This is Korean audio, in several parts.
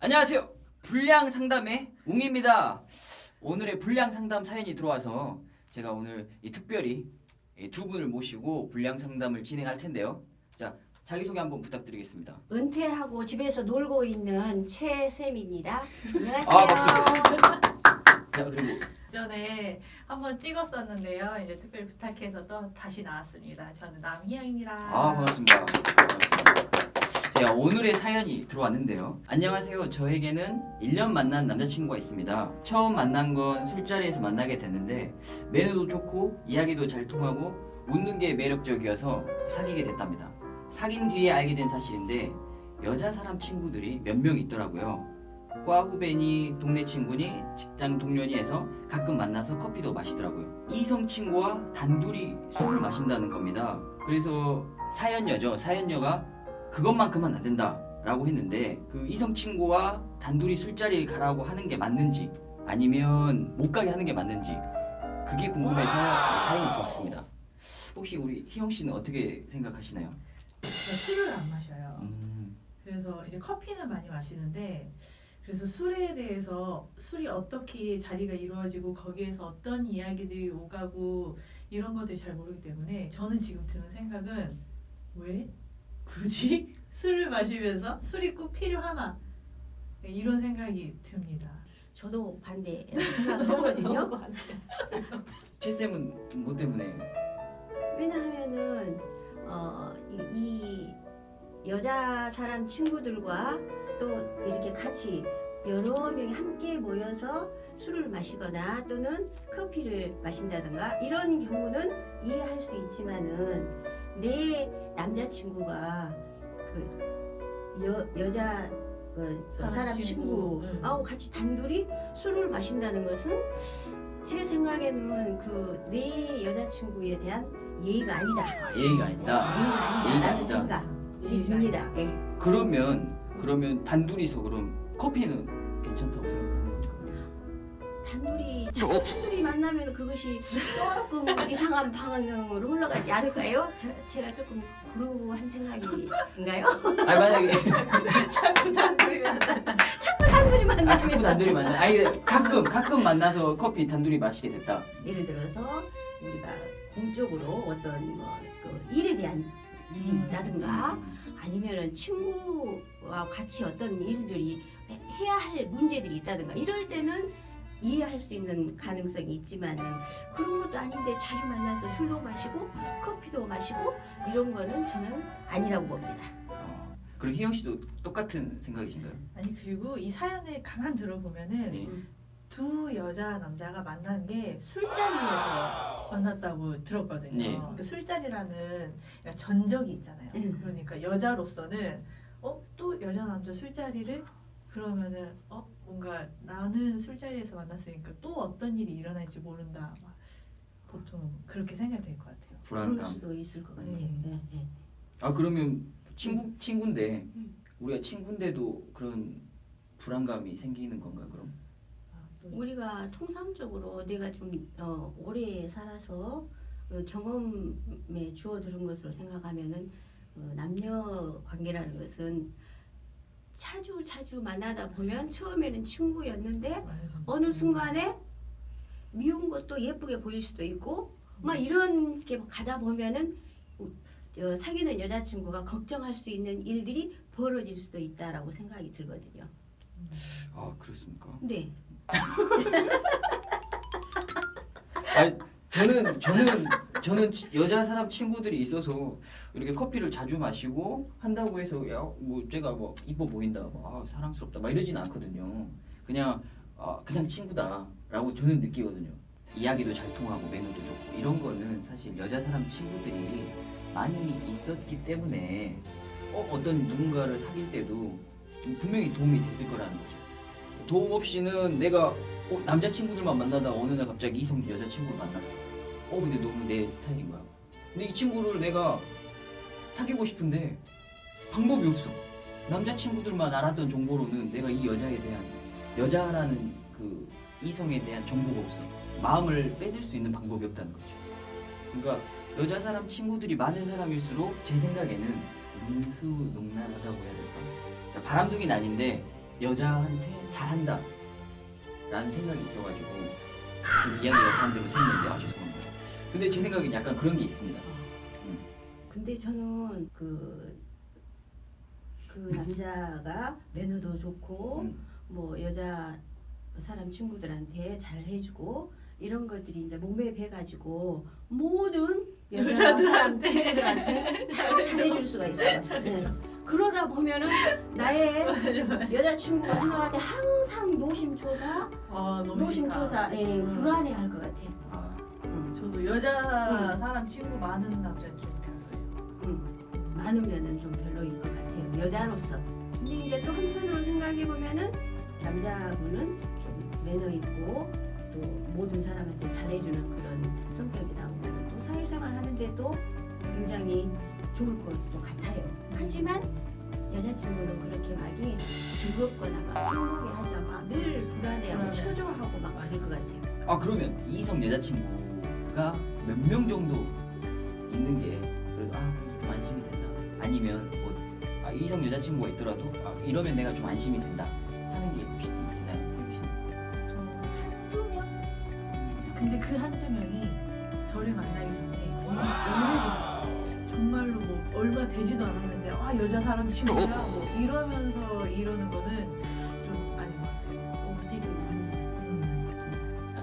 안녕하세요. 불량 상담의 웅입니다. 오늘의 불량 상담 사연이 들어와서 제가 오늘 특별히 두 분을 모시고 불량 상담을 진행할 텐데요. 자, 자기소개 한번 부탁드리겠습니다. 은퇴하고 집에서 놀고 있는 최쌤입니다. 안녕하세요. 아, 박수. 자, 그리고 전에 한번 찍었었는데요. 이제 특별히 부탁해서 또 다시 나왔습니다. 저는 남희영입니다. 반갑습니다. 제가 오늘의 사연이 들어왔는데요. 안녕하세요. 저에게는 1년 만난 남자친구가 있습니다. 처음 만난 건 술자리에서 만나게 됐는데 매너도 좋고 이야기도 잘 통하고 웃는 게 매력적이어서 사귀게 됐답니다. 사귄 뒤에 알게 된 사실인데 여자 사람 친구들이 몇 명 있더라고요. 과 후배니 동네 친구니 직장 동료니 해서 가끔 만나서 커피도 마시더라고요. 이성 친구와 단둘이 술을 마신다는 겁니다. 그래서 사연녀가 그것만큼은 안 된다 라고 했는데 그 이성 친구와 단둘이 술자리에 가라고 하는 게 맞는지 아니면 못 가게 하는 게 맞는지 그게 궁금해서 사연이 들어왔습니다. 혹시 우리 희영 씨는 어떻게 생각하시나요? 저 술을 안 마셔요. 그래서 이제 커피는 많이 마시는데 그래서 술에 대해서 술이 어떻게 자리가 이루어지고 거기에서 어떤 이야기들이 오가고 이런 것들이 잘 모르기 때문에 저는 지금 드는 생각은 왜 굳이 술을 마시면서 술이 꼭 필요하나 이런 생각이 듭니다. 저도 반대라고 생각하거든요. 최쌤은 뭐 때문에? 왜냐하면은 이 여자 사람 친구들과 또 이렇게 같이 여러 명이 함께 모여서 술을 마시거나 또는 커피를 마신다든가 이런 경우는 이해할 수 있지만은 내 남자친구가 그 여자 그 사람 친구 하고 같이 단둘이 술을 마신다는 것은 제 생각에는 그 내 여자친구에 대한 예의가 아니다. 예의가 아니다. 예의가 아니다라는 생각이 듭니다. 예. 그러면 단둘이서 그럼 커피는 괜찮다고 생각하는 거죠? 단둘이 만나면 그것이 조금 이상한 방향으로 흘러가지 않을까요? 제가 조금 고루한 생각인가요? 아니 만약에 자꾸 단둘이 만나. 자꾸 단둘이 만나면 자꾸 단둘이 만나. 아니 가끔 만나서 커피 단둘이 마시게 됐다. 예를 들어서 우리가 공적으로 어떤 그 일에 대한 일이 있다든가 아니면은 친구와 같이 어떤 일들이 해야 할 문제들이 있다든가 이럴 때는 이해할 수 있는 가능성이 있지만은 그런 것도 아닌데 자주 만나서 술도 마시고 커피도 마시고 이런 거는 저는 아니라고 봅니다. 그리고 희영 씨도 똑같은 생각이신가요? 아니 그리고 이 사연을 가만 들어보면은 네. 두 여자 남자가 만난 게 술자리에서 만났다고 들었거든요. 네. 그 술자리라는 그러니까 전적이 있잖아요. 그러니까 여자로서는 또 여자 남자 술자리를 그러면은 뭔가 나는 술자리에서 만났으니까 또 어떤 일이 일어날지 모른다. 막 보통 그렇게 생각될 것 같아요. 그럴 불안감. 수도 있을 것 같아요. 네. 예. 그러면 친구인데 우리가 친구인데도 그런 불안감이 생기는 건가요? 그럼? 또 우리가 통상적으로 내가 좀 오래 살아서 그 경험에 주워들은 것으로 생각하면은 남녀 관계라는 것은 자주 만나다 보면 처음에는 친구였는데 어느 순간에 미운 것도 예쁘게 보일 수도 있고 막 이런 게 가다 보면은 사귀는 여자친구가 걱정할 수 있는 일들이 벌어질 수도 있다라고 생각이 들거든요. 그렇습니까? 네. 아니 저는 여자 사람 친구들이 있어서 이렇게 커피를 자주 마시고 한다고 해서 뭐 제가 뭐 이뻐 보인다, 사랑스럽다, 막 이러진 않거든요. 그냥 친구다라고 저는 느끼거든요. 이야기도 잘 통하고 매너도 좋고 이런 거는 사실 여자 사람 친구들이 많이 있었기 때문에 어떤 누군가를 사귈 때도 분명히 도움이 됐을 거라는 거죠. 도움 없이는 내가 남자친구들만 만나다가 어느 날 갑자기 이성 여자친구를 만났어. 근데 너무 내 스타일인 거야. 근데 이 친구를 내가 사귀고 싶은데 방법이 없어. 남자친구들만 알았던 정보로는 내가 이 여자라는 그 이성에 대한 정보가 없어. 마음을 뺏을 수 있는 방법이 없다는 거죠. 그러니까 여자 사람 친구들이 많은 사람일수록 제 생각에는 능수능란하다고 해야 될까? 그러니까 바람둥이는 아닌데 여자한테 잘한다 라는 생각이 있어가지고 좀 이야기가 반대로 샜는데 죄송합니다. 근데 제 생각엔 약간 그런 게 있습니다. 근데 저는 그 남자가 매너도 좋고 뭐 여자 사람 친구들한테 잘 해주고 이런 것들이 이제 몸에 배가지고 모든 여자 사람 친구들한테 다 잘해줄 수가 있어요. 네. 그러다 보면은 나의 여자 친구가 생각할 때 항상 노심초사, 너무 노심초사, 예, 불안해할 것 같아. 저도 여자 사람 친구 많은 남자는 좀 별로예요. 많으면은 좀 별로인 것 같아요. 여자로서. 근데 이제 또 한편으로 생각해 보면은 남자분은 좀 매너 있고 또 모든 사람한테 잘해주는 그런 성격이 나오면 또 사회생활 하는데도 굉장히 좋을 것도 같아요. 하지만 여자친구는 그렇게 막이 즐겁거나 막 행복해하지 않고 늘 불안해하고 초조하고 막 그럴 것 같아요. 그러면 이성 여자친구가 몇 명 정도 있는 게 그래도 좀 안심이 된다. 아니면 뭐 이성 여자친구가 있더라도 이러면 내가 좀 안심이 된다 하는 게 혹시 있나요? 저 한두 명? 근데 그 한두 명이 저를 만나기 전에 오래됐었어요. 정말로 뭐 얼마 되지도 않았는데 여자 사람 친구야 뭐 이러면서 이러는 거는 좀 아닌 것 같아요.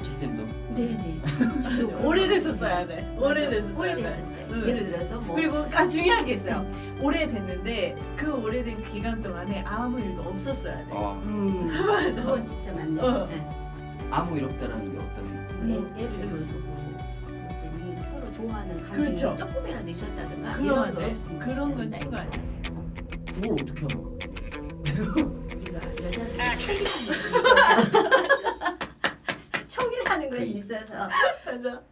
제쌤도? 네네. 저도 오래됐었어야 돼. 오래됐었어야 돼. 오래됐었어요. 예를 들어서 뭐 그리고 중요한 게 있어요. 오래됐는데 그 오래된 기간 동안에 아무 일도 없었어야 돼. 맞아. 그건 진짜 맞네. 네. 아무 일 없다라는 게 어떤 예를 들어서 뭐 그랬더니 서로 좋아하는 감정이 그렇죠. 조금이라도 있었다든가 그런 이런 건 거 돼. 없으면 그런 건 된다, 친구 이거죠. 아니야. 그걸 어떻게 하노? 우리가 여자들이 촉이라는 것이 있어서 촉이라는 것이 있어서 맞아.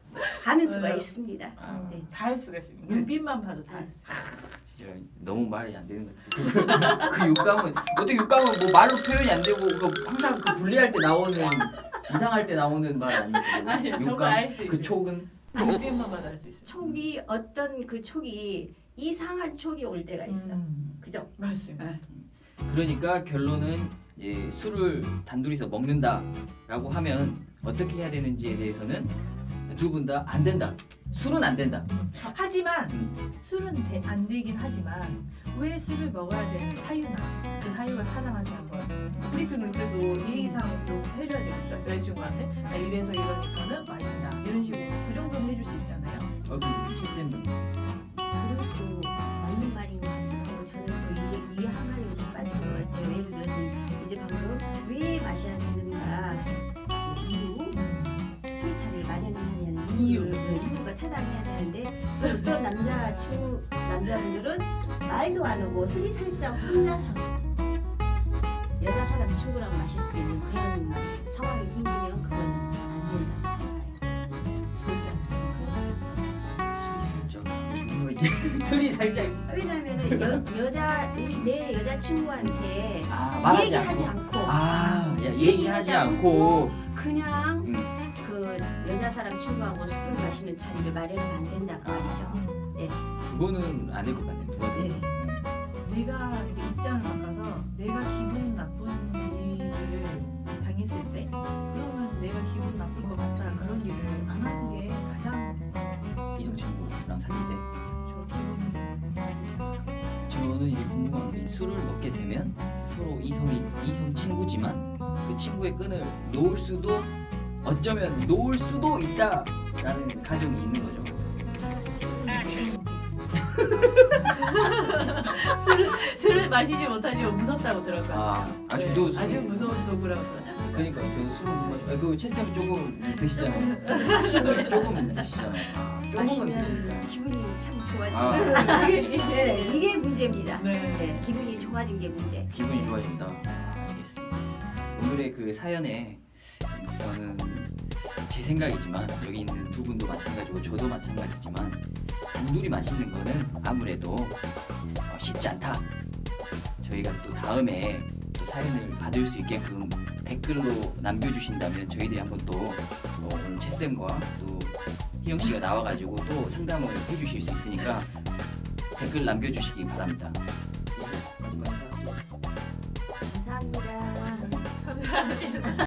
가는 수가 맞아. 있습니다. 네. 다 할 수가 있습니다. 눈빛만 봐도 다 할 수 있어. 진짜 너무 말이 안 되는 것 같아요. 그 육감은 어떻게 육감은 뭐 말로 표현이 안 되고 항상 그 분리할 때 나오는 이상할 때 나오는 말 아니에요? 아니요, 정말 알 수 그 있어요. 촉은 눈빛만 봐도 알 수 있어. 촉이 어떤 그 촉이 이상한 촉이 올 때가 있어. 그죠? 맞습니다. 네. 그러니까 결론은 이제 술을 단둘이서 먹는다라고 하면 어떻게 해야 되는지에 대해서는 두 분 다 안 된다. 술은 안 된다. 하지만 술은 안 되긴 하지만 왜 술을 먹어야 되는 사유나 그 사유가 타당한지 한번 브리핑을 그래도 예의상 좀 해줘야 되겠죠. 여자친구한테 나 이래서 이러니까는 마신다 이런 식으로 그 정도는 해줄 수 있잖아요. 그 실쌤도 그럴 수도 맞는 말인 것 같아요. 저는 또 이게 항아리에 좀 빠진 것 같아요. 예를 들어서 이제 방금 왜 마셔야 되는가 이유 술자리를 마련하는 이유가 타당해야 되는데 어떤 남자분들은 말도 안 하고 술이 살짝 혼나서 여자 사람 친구랑 마실 수 있는 그런 상황이 생기면 그건 안 된다. 술이 살짝 왜냐면은 내 여자친구한테 말하지 얘기하지 않고. 않고 얘기하지 않고 그냥 그 여자 사람 친구하고 술을 마시는 자리를 마련하면 안 된다 그 말이죠. 그거는 아닐 것 같네. 누가 들어도. 내가 이렇게 입장을 바꿔서 내가 기분 나쁜 일을 당했을 때 그러면 내가 기분 나쁠 것 같다 그런 일을 안 하는 게 가장 이성 친구랑 사귈 때 저 기분이 저는 이제 궁금한 게 술을 먹게 되면 서로 이성 친구지만 그 친구의 끈을 놓을 수도 어쩌면 놓을 수도 있다라는 가정이 있는 거죠. 술을 마시지 못하지만 무섭다고 들었거든요. 아직도 아주 무서운 도구라고 들었어요. 그러니까 저는 술을 못 마셔. 그 채쌤 조금 드시잖아요. 조금 드시잖아요. 조금은 마시면 드시니까. 기분이 참 좋아집니다. 네, 이게 문제입니다. 네. 네, 기분이 좋아진 게 문제. 기분이 좋아진다. 알겠습니다. 오늘의 그 사연에 저는 제 생각이지만 여기 있는 두 분도 마찬가지고 저도 마찬가지지만 단둘이 마시는 거는 아무래도 쉽지 않다. 저희가 또 다음에 또 사연을 받을 수 있게끔 댓글로 남겨주신다면 저희들이 한번 또 오늘 채쌤과 또 희영 씨가 나와가지고 또 상담을 해주실 수 있으니까 댓글 남겨주시기 바랍니다. 감사합니다. 감사합니다.